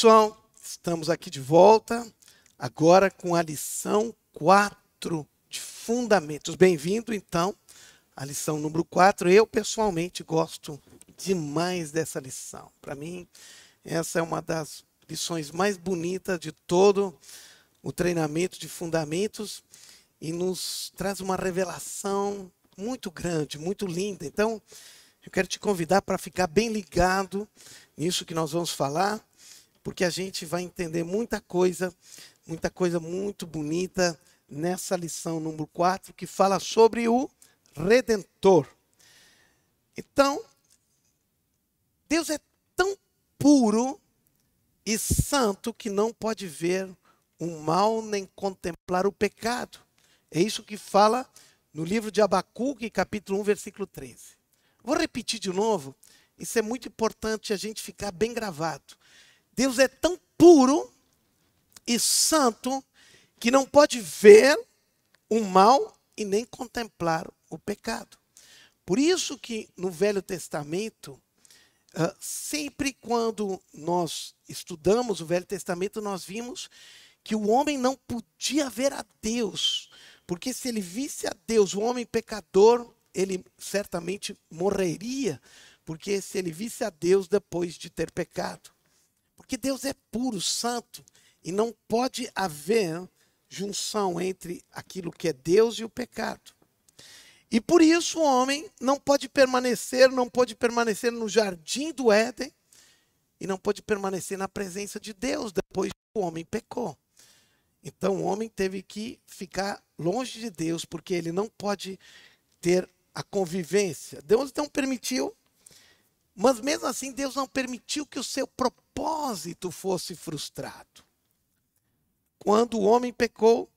pessoal, estamos aqui de volta, agora com a lição 4 de Fundamentos. Bem-vindo, então, à lição número 4. Eu, pessoalmente, gosto demais dessa lição. Para mim, essa é uma das lições mais bonitas de todo o treinamento de Fundamentos e nos traz uma revelação muito grande, muito linda. Então, eu quero te convidar para ficar bem ligado nisso que nós vamos falar, porque a gente vai entender muita coisa muito bonita nessa lição número 4, que fala sobre o Redentor. Então, Deus é tão puro e santo que não pode ver o mal nem contemplar o pecado. É isso que fala no livro de Abacuque, capítulo 1, versículo 13. Vou repetir de novo, isso é muito importante a gente ficar bem gravado. Deus é tão puro e santo que não pode ver o mal e nem contemplar o pecado. Por isso que no Velho Testamento, sempre quando nós estudamos o Velho Testamento, nós vimos que o homem não podia ver a Deus, porque se ele visse a Deus, o homem pecador, ele certamente morreria, porque se ele visse a Deus depois de ter pecado. Porque Deus é puro, santo, e não pode haver junção entre aquilo que é Deus e o pecado. E por isso o homem não pôde permanecer no jardim do Éden, e não pôde permanecer na presença de Deus depois que o homem pecou. Então o homem teve que ficar longe de Deus, porque ele não pode ter a convivência. Deus não permitiu, mas mesmo assim Deus não permitiu que o seu propósito fosse frustrado. Quando o homem pecou,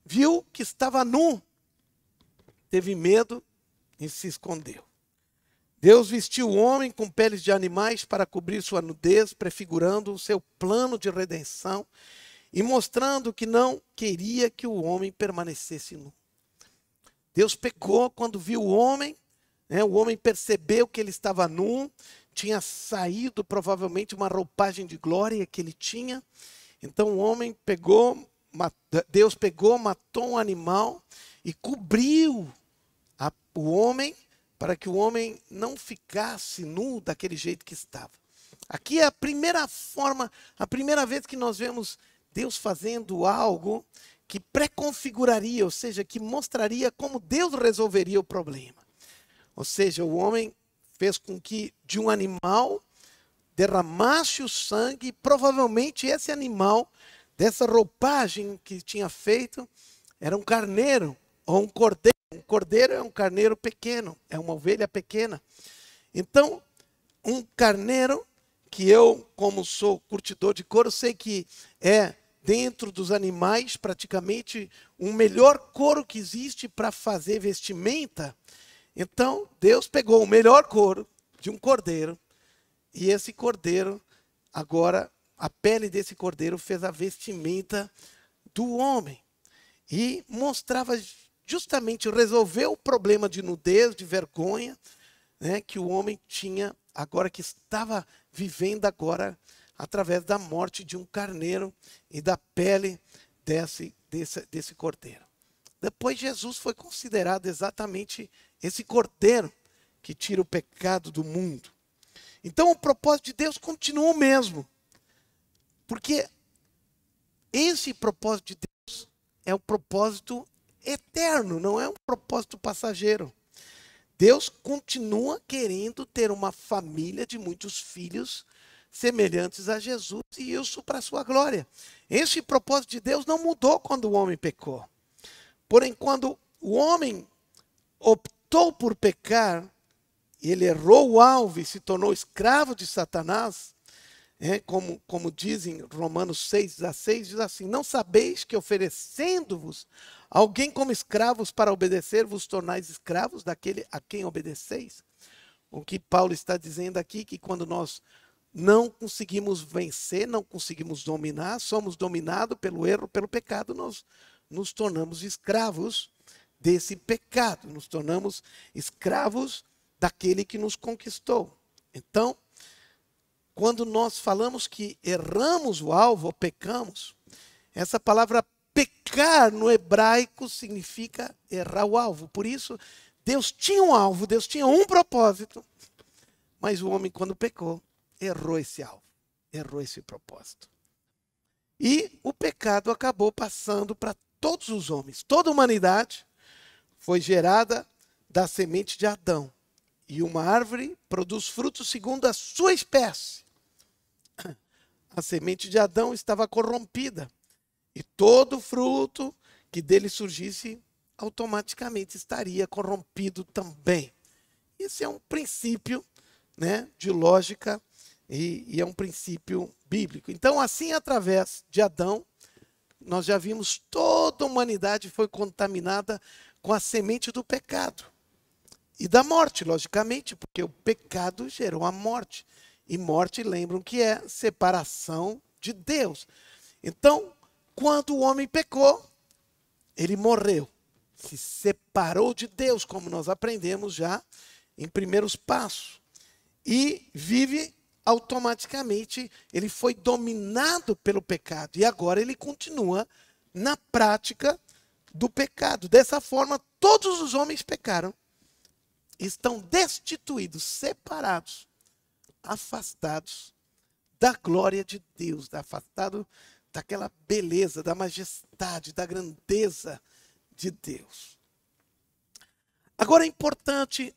viu que estava nu, teve medo e se escondeu. Deus vestiu o homem com peles de animais para cobrir sua nudez, prefigurando o seu plano de redenção e mostrando que não queria que o homem permanecesse nu. Deus pecou quando viu o homem percebeu que ele estava nu, tinha saído provavelmente uma roupagem de glória que ele tinha. Então Deus pegou, matou um animal e cobriu o homem para que o homem não ficasse nu daquele jeito que estava. Aqui é a primeira vez que nós vemos Deus fazendo algo que pré-configuraria, ou seja, que mostraria como Deus resolveria o problema. Ou seja, o homem fez com que de um animal derramasse o sangue, e provavelmente esse animal, dessa roupagem que tinha feito, era um carneiro ou um cordeiro. Um cordeiro é um carneiro pequeno, é uma ovelha pequena. Então, um carneiro, que eu, como sou curtidor de couro, sei que é dentro dos animais praticamente o melhor couro que existe para fazer vestimenta. Então, Deus pegou o melhor couro de um cordeiro, e esse cordeiro, agora, a pele desse cordeiro fez a vestimenta do homem. E mostrava justamente, resolveu o problema de nudez, de vergonha, que o homem tinha, agora que estava vivendo agora, através da morte de um carneiro e da pele desse cordeiro. Depois Jesus foi considerado exatamente esse cordeiro que tira o pecado do mundo. Então o propósito de Deus continua o mesmo. Porque esse propósito de Deus é um propósito eterno, não é um propósito passageiro. Deus continua querendo ter uma família de muitos filhos semelhantes a Jesus, e isso para a sua glória. Esse propósito de Deus não mudou quando o homem pecou. Porém, quando o homem optou por pecar, ele errou o alvo e se tornou escravo de Satanás, como diz em Romanos 6,16, diz assim: não sabeis que oferecendo-vos alguém como escravos para obedecer, vos tornais escravos daquele a quem obedeceis? O que Paulo está dizendo aqui, que quando nós não conseguimos vencer, não conseguimos dominar, somos dominados pelo erro, pelo pecado, nós nos tornamos escravos desse pecado, nos tornamos escravos daquele que nos conquistou. Então, quando nós falamos que erramos o alvo, ou pecamos, essa palavra pecar no hebraico significa errar o alvo. Por isso, Deus tinha um alvo, Deus tinha um propósito, mas o homem, quando pecou, errou esse alvo, errou esse propósito. E o pecado acabou passando para todos os homens. Toda a humanidade foi gerada da semente de Adão. E uma árvore produz frutos segundo a sua espécie. A semente de Adão estava corrompida. E todo fruto que dele surgisse, automaticamente estaria corrompido também. Esse é um princípio, né, de lógica e é um princípio bíblico. Então, assim, através de Adão, nós já vimos toda a humanidade foi contaminada com a semente do pecado. E da morte, logicamente, porque o pecado gerou a morte. E morte, lembram que é separação de Deus. Então, quando o homem pecou, ele morreu. Se separou de Deus, como nós aprendemos já em primeiros passos. E vive automaticamente, ele foi dominado pelo pecado. E agora ele continua na prática do pecado. Dessa forma, todos os homens pecaram. Estão destituídos, separados, afastados da glória de Deus, afastados daquela beleza, da majestade, da grandeza de Deus. Agora é importante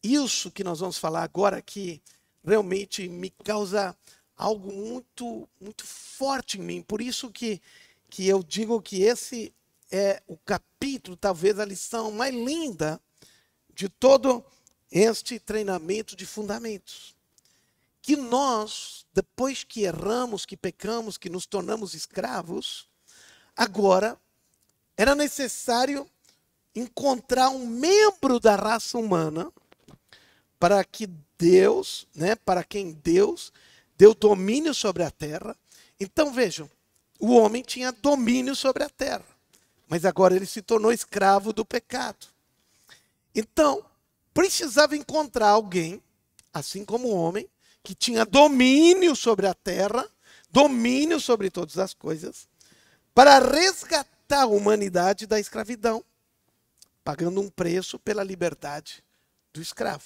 isso que nós vamos falar agora, que realmente me causa algo muito, muito forte em mim. Por isso que eu digo que esse é o capítulo, talvez a lição mais linda de todo este treinamento de fundamentos. Que nós, depois que erramos, que pecamos, que nos tornamos escravos, agora era necessário encontrar um membro da raça humana para que Deus, né, para quem Deus deu domínio sobre a terra. Então vejam, o homem tinha domínio sobre a terra, mas agora ele se tornou escravo do pecado. Então, precisava encontrar alguém, assim como o homem, que tinha domínio sobre a terra, domínio sobre todas as coisas, para resgatar a humanidade da escravidão, pagando um preço pela liberdade do escravo.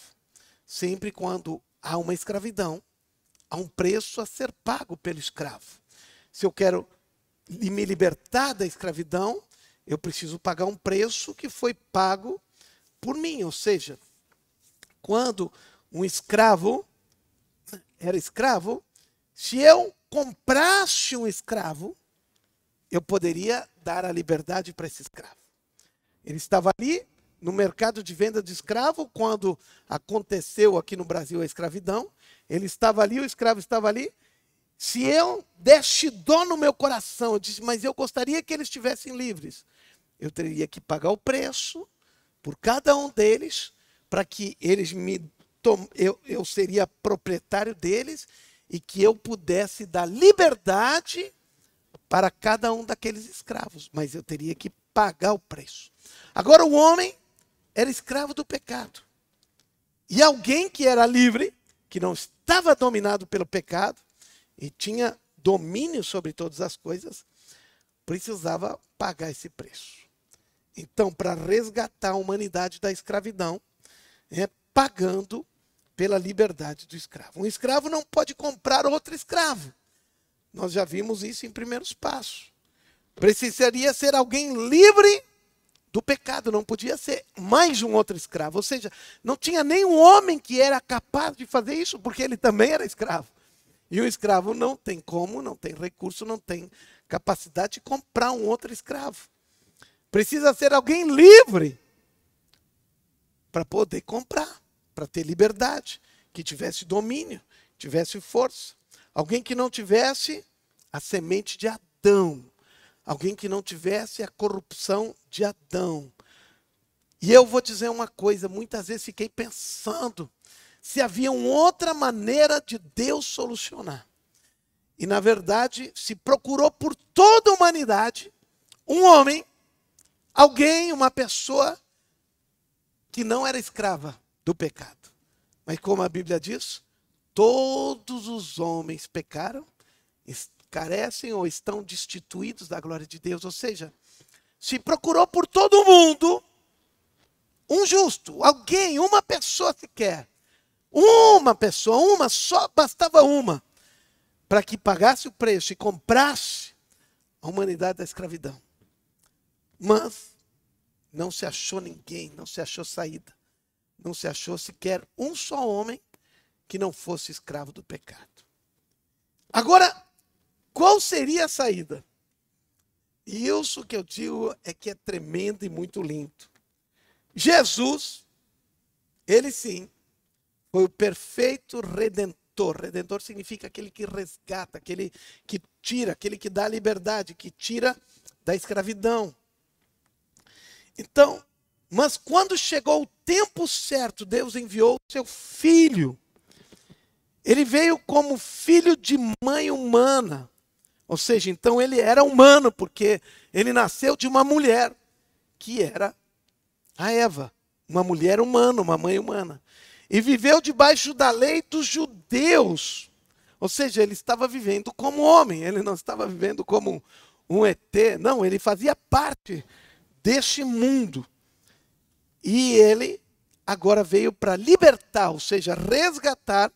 Sempre quando há uma escravidão, há um preço a ser pago pelo escravo. Se eu quero me libertar da escravidão, eu preciso pagar um preço que foi pago por mim. Ou seja, quando um escravo era escravo, se eu comprasse um escravo, eu poderia dar a liberdade para esse escravo. Ele estava ali no mercado de venda de escravo, quando aconteceu aqui no Brasil a escravidão. Ele estava ali, o escravo estava ali. Se eu desse dor no meu coração, eu disse, mas eu gostaria que eles estivessem livres, eu teria que pagar o preço por cada um deles, para que eles eu seria proprietário deles e que eu pudesse dar liberdade para cada um daqueles escravos. Mas eu teria que pagar o preço. Agora o homem era escravo do pecado. E alguém que era livre, que não estava dominado pelo pecado e tinha domínio sobre todas as coisas, precisava pagar esse preço. Então, para resgatar a humanidade da escravidão, pagando pela liberdade do escravo. Um escravo não pode comprar outro escravo. Nós já vimos isso em primeiros passos. Precisaria ser alguém livre do pecado, não podia ser mais um outro escravo. Ou seja, não tinha nenhum homem que era capaz de fazer isso, porque ele também era escravo. E o escravo não tem como, não tem recurso, não tem capacidade de comprar um outro escravo. Precisa ser alguém livre para poder comprar, para ter liberdade, que tivesse domínio, tivesse força. Alguém que não tivesse a semente de Adão. Alguém que não tivesse a corrupção de Adão. E eu vou dizer uma coisa, muitas vezes fiquei pensando se havia uma outra maneira de Deus solucionar. E na verdade, se procurou por toda a humanidade um homem, alguém, uma pessoa que não era escrava do pecado. Mas como a Bíblia diz, todos os homens pecaram, carecem ou estão destituídos da glória de Deus. Ou seja, se procurou por todo mundo um justo, alguém, uma pessoa sequer. Uma pessoa, só bastava uma, para que pagasse o preço e comprasse a humanidade da escravidão. Mas não se achou ninguém, não se achou saída. Não se achou sequer um só homem que não fosse escravo do pecado. Agora, qual seria a saída? E isso que eu digo é que é tremendo e muito lindo. Jesus, ele sim, foi o perfeito redentor. Redentor significa aquele que resgata, aquele que tira, aquele que dá liberdade, que tira da escravidão. Então, mas quando chegou o tempo certo, Deus enviou o seu filho. Ele veio como filho de mãe humana. Ou seja, então ele era humano, porque ele nasceu de uma mulher, que era a Eva. Uma mulher humana, uma mãe humana. E viveu debaixo da lei dos judeus. Ou seja, ele estava vivendo como homem, ele não estava vivendo como um ET. Não, ele fazia parte deste mundo. E ele agora veio para libertar, ou seja, resgatar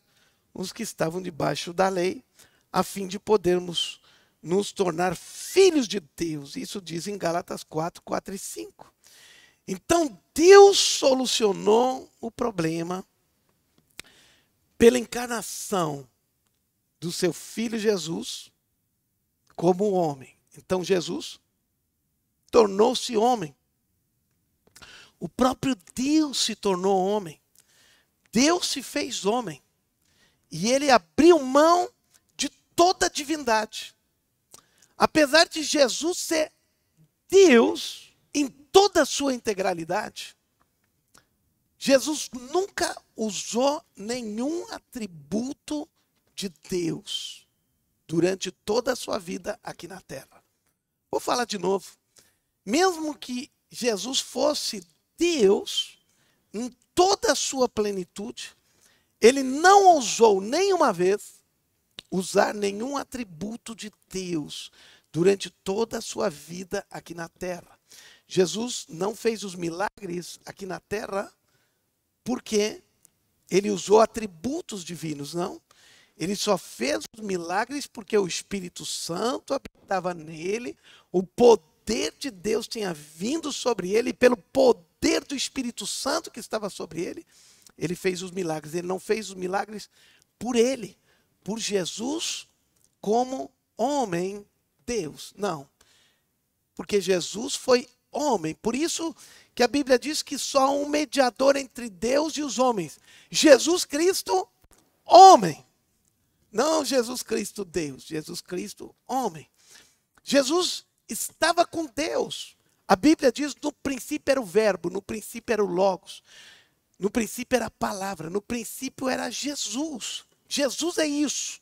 os que estavam debaixo da lei, a fim de podermos nos tornar filhos de Deus. Isso diz em Gálatas 4, 4 e 5. Então, Deus solucionou o problema pela encarnação do seu Filho Jesus como homem. Então, Jesus tornou-se homem. O próprio Deus se tornou homem. Deus se fez homem. E ele abriu mão de toda a divindade. Apesar de Jesus ser Deus em toda a sua integralidade, Jesus nunca usou nenhum atributo de Deus durante toda a sua vida aqui na terra. Vou falar de novo. Mesmo que Jesus fosse Deus em toda a sua plenitude, ele não ousou nenhuma vez usar nenhum atributo de Deus durante toda a sua vida aqui na terra. Jesus não fez os milagres aqui na terra porque ele usou atributos divinos, não. Ele só fez os milagres porque o Espírito Santo habitava nele, o poder de Deus tinha vindo sobre ele, e pelo poder do Espírito Santo que estava sobre ele, ele fez os milagres. Ele não fez os milagres por ele, por Jesus como homem Deus. Não. Porque Jesus foi homem. Por isso que a Bíblia diz que só há um mediador entre Deus e os homens. Jesus Cristo, homem. Não Jesus Cristo Deus, Jesus Cristo homem. Jesus estava com Deus. A Bíblia diz que no princípio era o verbo, no princípio era o logos. No princípio era a palavra, no princípio era Jesus. Jesus é isso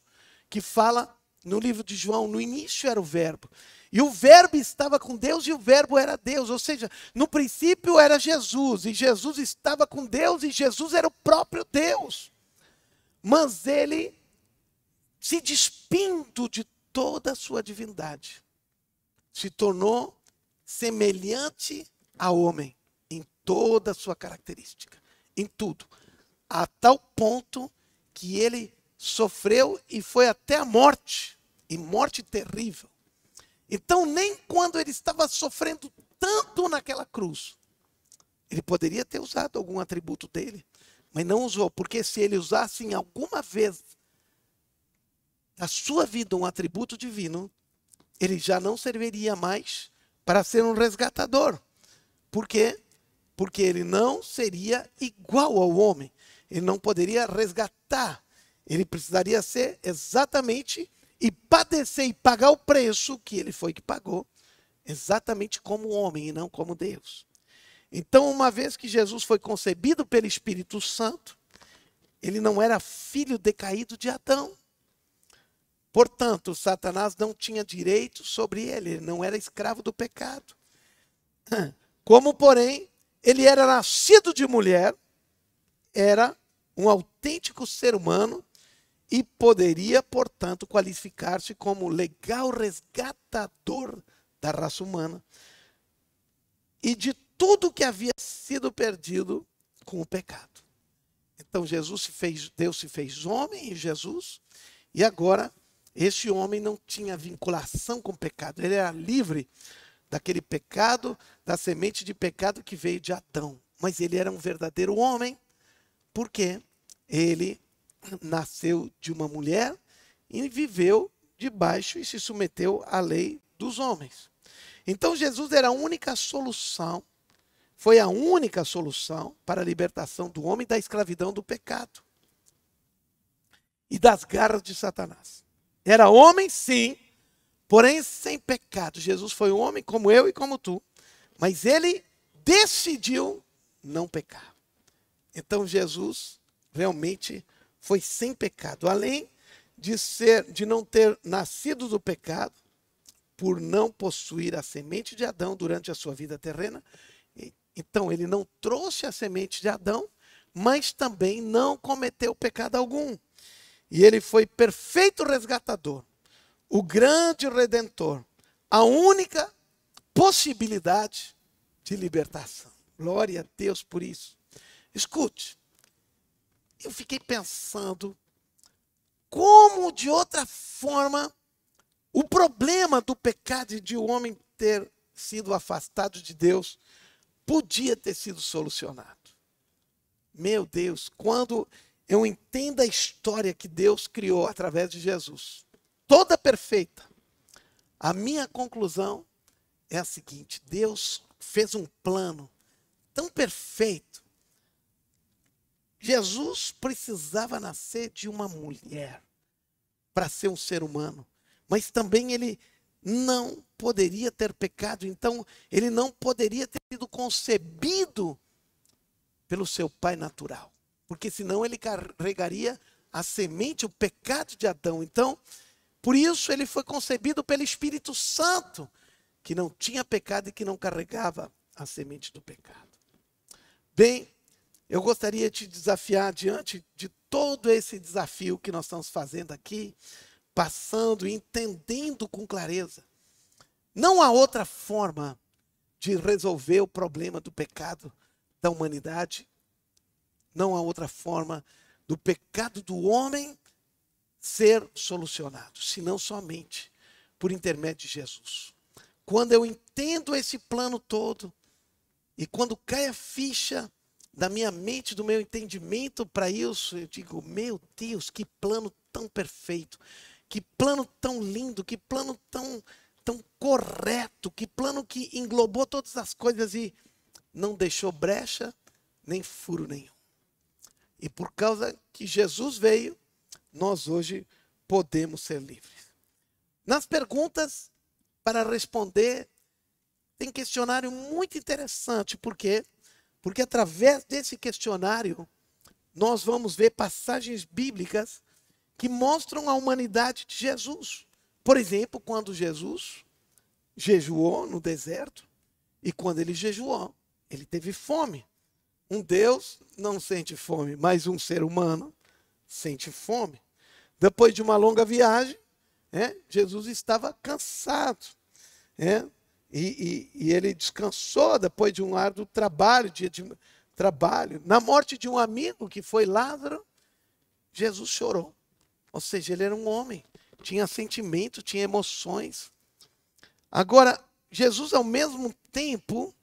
que fala no livro de João, no início era o verbo. E o verbo estava com Deus e o verbo era Deus. Ou seja, no princípio era Jesus, e Jesus estava com Deus e Jesus era o próprio Deus. Mas ele, se despindo de toda a sua divindade, se tornou semelhante ao homem em toda a sua característica. Em tudo, a tal ponto que ele sofreu e foi até a morte, e morte terrível. Então, nem quando ele estava sofrendo tanto naquela cruz, ele poderia ter usado algum atributo dele, mas não usou, porque se ele usasse em alguma vez na sua vida um atributo divino, ele já não serviria mais para ser um resgatador. Por quê? Porque ele não seria igual ao homem. Ele não poderia resgatar. Ele precisaria ser exatamente e padecer e pagar o preço que ele foi que pagou, exatamente como homem e não como Deus. Então, uma vez que Jesus foi concebido pelo Espírito Santo, ele não era filho decaído de Adão. Portanto, Satanás não tinha direito sobre ele, ele não era escravo do pecado. Como, porém, ele era nascido de mulher, era um autêntico ser humano, e poderia, portanto, qualificar-se como legal resgatador da raça humana e de tudo que havia sido perdido com o pecado. Então Deus se fez homem em Jesus, e agora esse homem não tinha vinculação com o pecado, ele era livre daquele pecado, da semente de pecado que veio de Adão. Mas ele era um verdadeiro homem, porque ele nasceu de uma mulher e viveu debaixo e se submeteu à lei dos homens. Então Jesus era a única solução, foi a única solução para a libertação do homem da escravidão do pecado e das garras de Satanás. Era homem, sim, porém sem pecado. Jesus foi um homem como eu e como tu, mas ele decidiu não pecar. Então Jesus realmente foi sem pecado, além de não ter nascido do pecado, por não possuir a semente de Adão durante a sua vida terrena. Então ele não trouxe a semente de Adão, mas também não cometeu pecado algum. E ele foi perfeito resgatador, o grande redentor, a única possibilidade de libertação. Glória a Deus por isso. Escute, eu fiquei pensando como de outra forma o problema do pecado e de o homem ter sido afastado de Deus podia ter sido solucionado. Meu Deus, quando eu entendo a história que Deus criou através de Jesus, toda perfeita, a minha conclusão é a seguinte: Deus fez um plano tão perfeito. Jesus precisava nascer de uma mulher para ser um ser humano, mas também ele não poderia ter pecado, então ele não poderia ter sido concebido pelo seu pai natural, porque senão ele carregaria a semente, o pecado de Adão. Então, por isso ele foi concebido pelo Espírito Santo, que não tinha pecado e que não carregava a semente do pecado. Bem, eu gostaria de te desafiar diante de todo esse desafio que nós estamos fazendo aqui, passando e entendendo com clareza. Não há outra forma de resolver o problema do pecado da humanidade. Não há outra forma do pecado do homem ser solucionado, senão somente por intermédio de Jesus. Quando eu entendo esse plano todo, e quando cai a ficha da minha mente, do meu entendimento para isso, eu digo, meu Deus, que plano tão perfeito, que plano tão lindo, que plano tão correto, que plano que englobou todas as coisas e não deixou brecha, nem furo nenhum. E por causa que Jesus veio, nós hoje podemos ser livres. Nas perguntas, para responder, tem questionário muito interessante. Por quê? Porque através desse questionário, nós vamos ver passagens bíblicas que mostram a humanidade de Jesus. Por exemplo, quando Jesus jejuou no deserto, e quando ele jejuou, ele teve fome. Um Deus não sente fome, mas um ser humano sente fome. Depois de uma longa viagem, Jesus estava cansado. E ele descansou depois de um árduo trabalho, dia de trabalho. Na morte de um amigo que foi Lázaro, Jesus chorou. Ou seja, ele era um homem, tinha sentimento, tinha emoções. Agora, Jesus, ao mesmo tempo,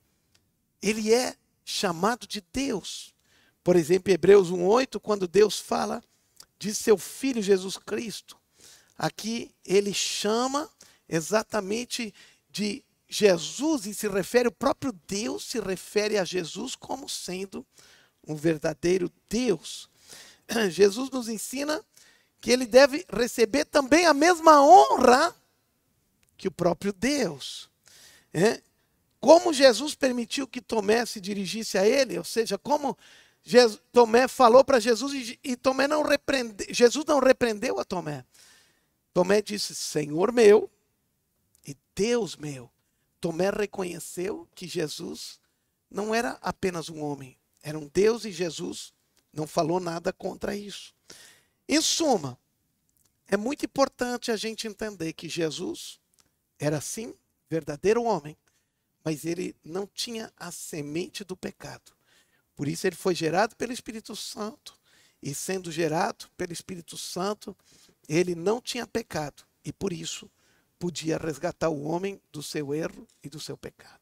ele é chamado de Deus. Por exemplo, em Hebreus 1:8, quando Deus fala de seu Filho Jesus Cristo, aqui ele chama exatamente de Jesus e se refere, o próprio Deus se refere a Jesus como sendo um verdadeiro Deus. Jesus nos ensina que ele deve receber também a mesma honra que o próprio Deus. Como Jesus permitiu que Tomé se dirigisse a ele, ou seja, como Tomé falou para Jesus e Tomé não repreendeu, Jesus não repreendeu a Tomé. Tomé disse, Senhor meu e Deus meu. Tomé reconheceu que Jesus não era apenas um homem, era um Deus, e Jesus não falou nada contra isso. Em suma, é muito importante a gente entender que Jesus era sim verdadeiro homem, mas ele não tinha a semente do pecado. Por isso ele foi gerado pelo Espírito Santo, e sendo gerado pelo Espírito Santo, ele não tinha pecado, e por isso podia resgatar o homem do seu erro e do seu pecado.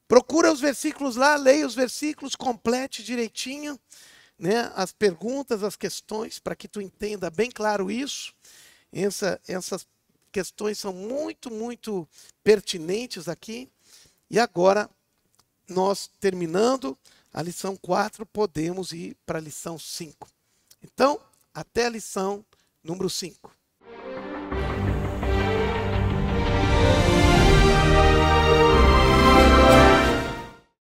Procura os versículos lá, leia os versículos, complete direitinho, né, as perguntas, as questões, para que tu entenda bem claro isso. Essas questões são muito, muito pertinentes aqui. E agora, nós terminando a lição 4, podemos ir para a lição 5. Então, até a lição número 5.